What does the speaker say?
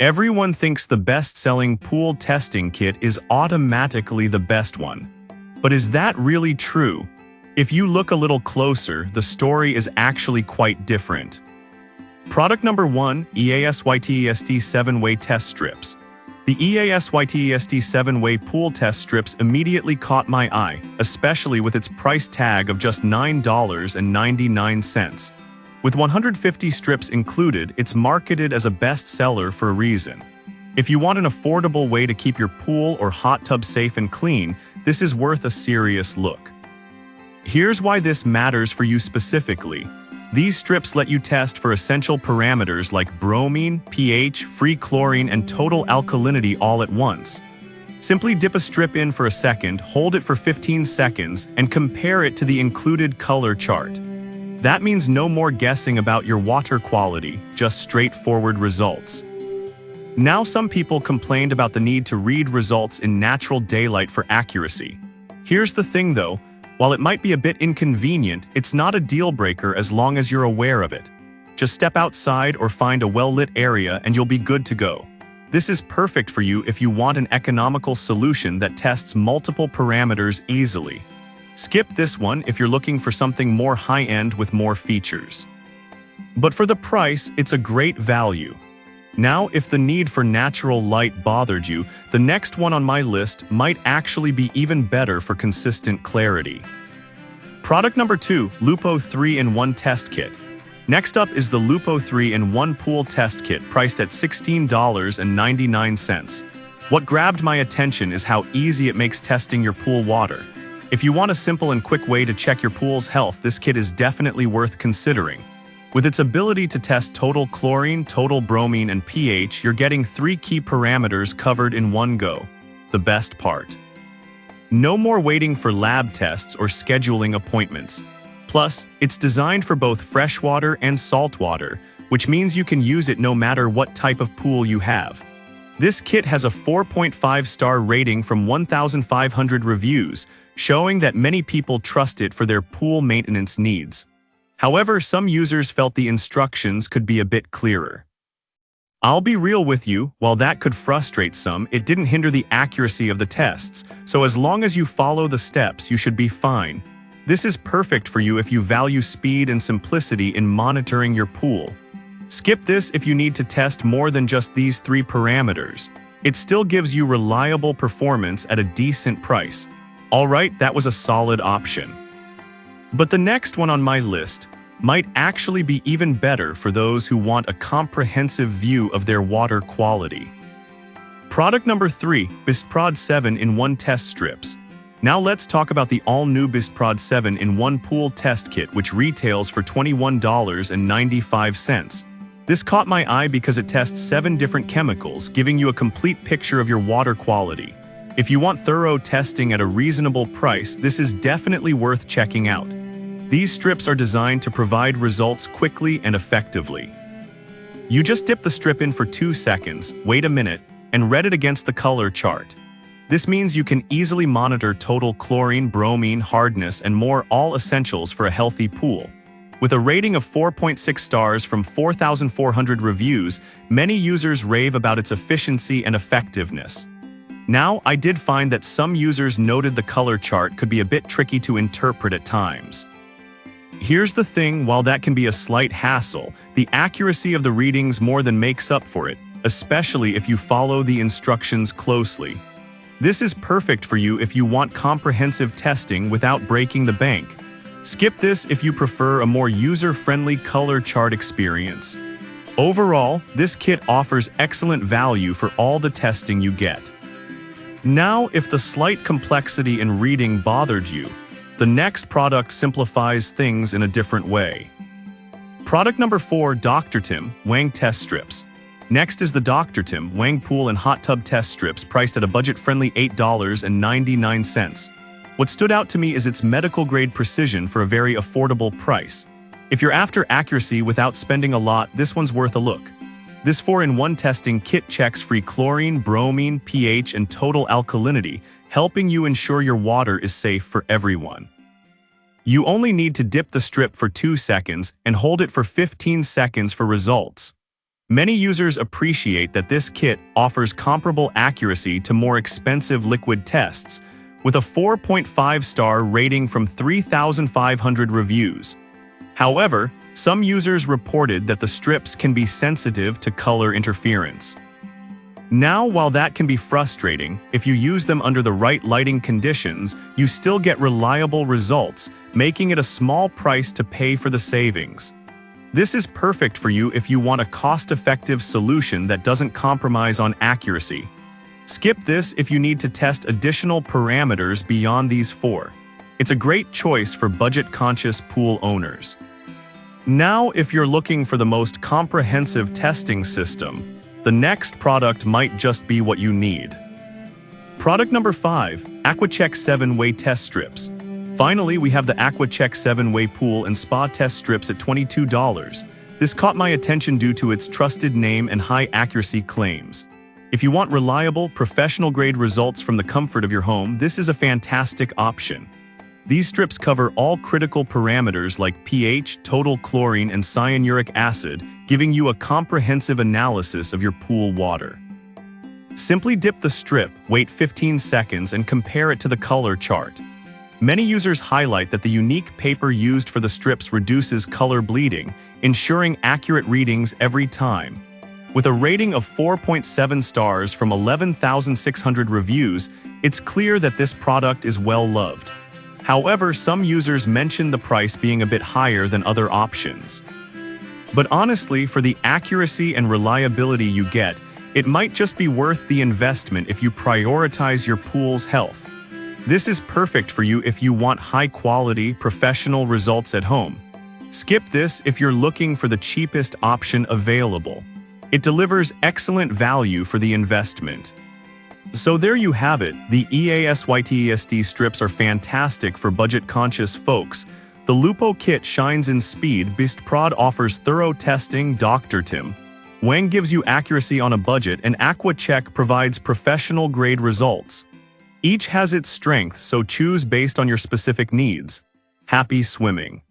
Everyone thinks the best-selling pool testing kit is automatically the best one. But is that really true? If you look a little closer, the story is actually quite different. Product number 1, EASYTEST 7-Way Test Strips. The EASYTEST 7-Way Pool Test Strips immediately caught my eye, especially with its price tag of just $9.99. With 150 strips included, it's marketed as a bestseller for a reason. If you want an affordable way to keep your pool or hot tub safe and clean, this is worth a serious look. Here's why this matters for you specifically. These strips let you test for essential parameters like bromine, pH, free chlorine, and total alkalinity all at once. Simply dip a strip in for a second, hold it for 15 seconds, and compare it to the included color chart. That means no more guessing about your water quality, just straightforward results. Now, some people complained about the need to read results in natural daylight for accuracy. Here's the thing though, while it might be a bit inconvenient, it's not a deal breaker as long as you're aware of it. Just step outside or find a well-lit area and you'll be good to go. This is perfect for you if you want an economical solution that tests multiple parameters easily. Skip this one if you're looking for something more high-end with more features. But for the price, it's a great value. Now, if the need for natural light bothered you, the next one on my list might actually be even better for consistent clarity. Product number 2, Lupo 3-in-1 Test Kit. Next up is the Lupo 3-in-1 Pool Test Kit, priced at $16.99. What grabbed my attention is how easy it makes testing your pool water. If you want a simple and quick way to check your pool's health, this kit is definitely worth considering. With its ability to test total chlorine, total bromine, and pH, you're getting 3 key parameters covered in one go. The best part. No more waiting for lab tests or scheduling appointments. Plus, it's designed for both freshwater and saltwater, which means you can use it no matter what type of pool you have. This kit has a 4.5-star rating from 1,500 reviews, showing that many people trust it for their pool maintenance needs. However, some users felt the instructions could be a bit clearer. I'll be real with you, while that could frustrate some, it didn't hinder the accuracy of the tests, so as long as you follow the steps, you should be fine. This is perfect for you if you value speed and simplicity in monitoring your pool. Skip this if you need to test more than just these 3 parameters. It still gives you reliable performance at a decent price. Alright, that was a solid option. But the next one on my list might actually be even better for those who want a comprehensive view of their water quality. Product number 3, Bisprod 7-in-1 Test Strips. Now let's talk about the all-new Bisprod 7-in-1 Pool Test Kit, which retails for $21.95. This caught my eye because it tests 7 different chemicals, giving you a complete picture of your water quality. If you want thorough testing at a reasonable price, this is definitely worth checking out. These strips are designed to provide results quickly and effectively. You just dip the strip in for 2 seconds, wait a minute, and read it against the color chart. This means you can easily monitor total chlorine, bromine, hardness, and more, all essentials for a healthy pool. With a rating of 4.6 stars from 4,400 reviews, many users rave about its efficiency and effectiveness. Now, I did find that some users noted the color chart could be a bit tricky to interpret at times. Here's the thing, while that can be a slight hassle, the accuracy of the readings more than makes up for it, especially if you follow the instructions closely. This is perfect for you if you want comprehensive testing without breaking the bank. Skip this if you prefer a more user-friendly color chart experience. Overall, this kit offers excellent value for all the testing you get. Now, if the slight complexity in reading bothered you, the next product simplifies things in a different way. Product number 4, Dr. Tim Wang Test Strips. Next is the Dr. Tim Wang Pool and Hot Tub Test Strips, priced at a budget-friendly $8.99. What stood out to me is its medical-grade precision for a very affordable price. If you're after accuracy without spending a lot, this one's worth a look. This 4-in-1 testing kit checks free chlorine, bromine, pH, and total alkalinity, helping you ensure your water is safe for everyone. You only need to dip the strip for 2 seconds and hold it for 15 seconds for results. Many users appreciate that this kit offers comparable accuracy to more expensive liquid tests, with a 4.5-star rating from 3,500 reviews. However, some users reported that the strips can be sensitive to color interference. Now, while that can be frustrating, if you use them under the right lighting conditions, you still get reliable results, making it a small price to pay for the savings. This is perfect for you if you want a cost-effective solution that doesn't compromise on accuracy. Skip this if you need to test additional parameters beyond these four. It's a great choice for budget-conscious pool owners. Now, if you're looking for the most comprehensive testing system, the next product might just be what you need. Product number 5, AquaCheck 7-Way Test Strips. Finally, we have the AquaCheck 7-Way Pool and Spa Test Strips at $22. This caught my attention due to its trusted name and high accuracy claims. If you want reliable, professional-grade results from the comfort of your home, this is a fantastic option. These strips cover all critical parameters like pH, total chlorine, and cyanuric acid, giving you a comprehensive analysis of your pool water. Simply dip the strip, wait 15 seconds, and compare it to the color chart. Many users highlight that the unique paper used for the strips reduces color bleeding, ensuring accurate readings every time. With a rating of 4.7 stars from 11,600 reviews, it's clear that this product is well loved. However, some users mention the price being a bit higher than other options. But honestly, for the accuracy and reliability you get, it might just be worth the investment if you prioritize your pool's health. This is perfect for you if you want high-quality, professional results at home. Skip this if you're looking for the cheapest option available. It delivers excellent value for the investment. So there you have it. The EASYTESD strips are fantastic for budget-conscious folks. The Lupo kit shines in speed. Bistprod offers thorough testing. Dr. Tim Wang gives you accuracy on a budget, and AquaCheck provides professional-grade results. Each has its strengths, so choose based on your specific needs. Happy swimming!